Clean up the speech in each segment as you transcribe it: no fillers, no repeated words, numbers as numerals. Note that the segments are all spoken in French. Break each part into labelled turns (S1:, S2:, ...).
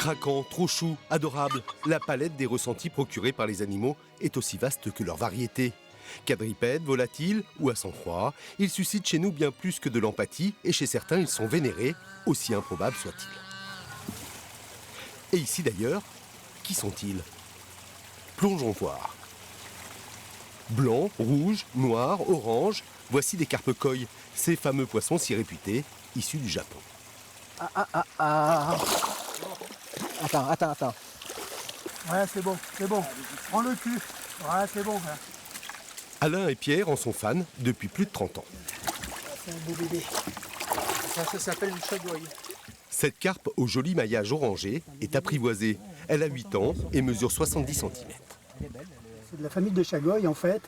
S1: Craquant, trop chou, adorable, la palette des ressentis procurés par les animaux est aussi vaste que leur variété. Quadrupèdes, volatiles ou à sang-froid, ils suscitent chez nous bien plus que de l'empathie et chez certains ils sont vénérés, aussi improbables soient-ils. Et ici d'ailleurs, qui sont-ils? Plongeons voir. Blanc, rouge, noir, orange, voici des carpes koi, ces fameux poissons si réputés, issus du Japon.
S2: Attends.
S3: Ouais, c'est bon. Prends le cul. Ouais, c'est bon. Là.
S1: Alain et Pierre en sont fans depuis plus de 30 ans.
S3: C'est un beau bébé. Ça s'appelle une chagouille.
S1: Cette carpe au joli maillage orangé est apprivoisée. Elle a 8 ans et mesure 70 cm.
S3: C'est de la famille de chagouille en fait,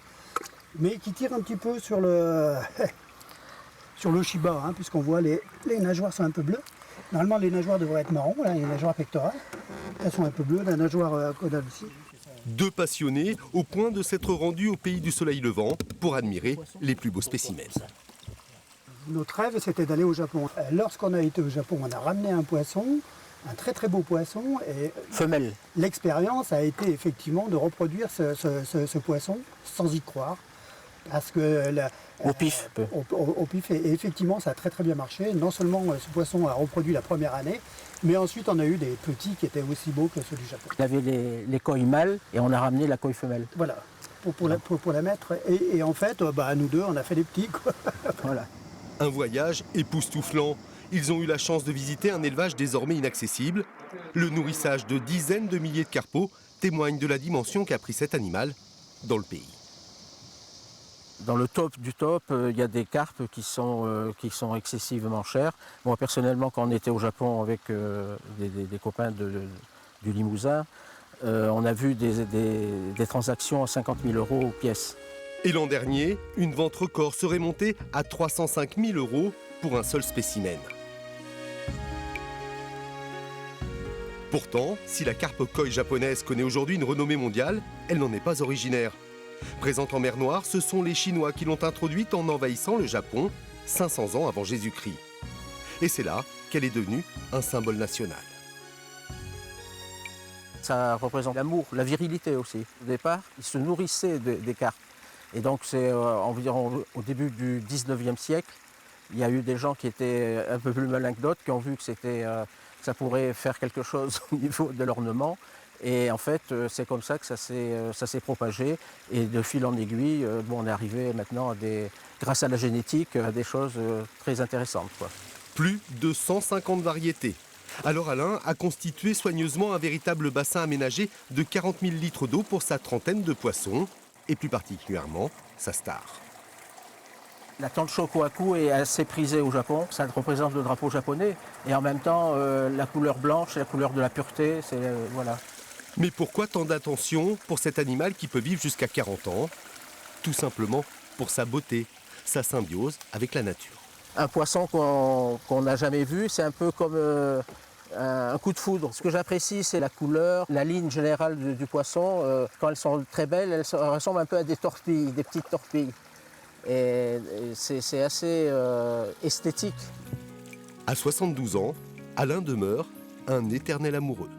S3: mais qui tire un petit peu sur le Shiba, hein, puisqu'on voit les nageoires sont un peu bleues. Normalement les nageoires devraient être marron, là, les nageoires pectorales. Elles sont un peu bleues, la nageoire caudale aussi.
S1: Deux passionnés au point de s'être rendus au pays du soleil levant pour admirer les plus beaux spécimens.
S3: Notre rêve, c'était d'aller au Japon. Lorsqu'on a été au Japon, on a ramené un poisson, un très très beau poisson. Et
S2: Femelle.
S3: l'expérience a été effectivement de reproduire ce poisson sans y croire. Parce que
S2: Au pif.
S3: Au pif, et effectivement, ça a très très bien marché. Non seulement ce poisson a reproduit la première année, mais ensuite on a eu des petits qui étaient aussi beaux que ceux du Japon.
S2: Il y avait les koi mâles et on a ramené la koi femelle.
S3: Voilà, pour la mettre. Et en fait, nous deux, on a fait des petits, quoi.
S2: Voilà.
S1: Un voyage époustouflant. Ils ont eu la chance de visiter un élevage désormais inaccessible. Le nourrissage de dizaines de milliers de carpeaux témoigne de la dimension qu'a pris cet animal dans le pays.
S2: Dans le top du top, il y a des carpes qui sont excessivement chères. Moi, personnellement, quand on était au Japon avec des copains du Limousin, on a vu des transactions à 50 000 € pièce.
S1: Et l'an dernier, une vente record serait montée à 305 000 € pour un seul spécimen. Pourtant, si la carpe koi japonaise connaît aujourd'hui une renommée mondiale, elle n'en est pas originaire. Présente en mer Noire, ce sont les Chinois qui l'ont introduite en envahissant le Japon 500 ans avant Jésus-Christ. Et c'est là qu'elle est devenue un symbole national.
S2: Ça représente l'amour, la virilité aussi. Au départ, ils se nourrissaient des carpes. Et donc c'est environ au début du 19e siècle, il y a eu des gens qui étaient un peu plus malins que d'autres, qui ont vu que ça pourrait faire quelque chose au niveau de l'ornement. Et en fait, c'est comme ça que ça s'est propagé. Et de fil en aiguille, on est arrivé maintenant, grâce à la génétique, à des choses très intéressantes, quoi.
S1: Plus de 150 variétés. Alors Alain a constitué soigneusement un véritable bassin aménagé de 40 000 litres d'eau pour sa trentaine de poissons, et plus particulièrement sa star.
S2: La Tancho Kohaku est assez prisée au Japon, ça représente le drapeau japonais. Et en même temps, la couleur blanche, c'est la couleur de la pureté, voilà.
S1: Mais pourquoi tant d'attention pour cet animal qui peut vivre jusqu'à 40 ans? Tout simplement pour sa beauté, sa symbiose avec la nature.
S2: Un poisson qu'on n'a jamais vu, c'est un peu comme un coup de foudre. Ce que j'apprécie, c'est la couleur, la ligne générale du poisson. Quand elles sont très belles, elles ressemblent un peu à des torpilles, des petites torpilles. Et c'est assez esthétique.
S1: À 72 ans, Alain demeure un éternel amoureux.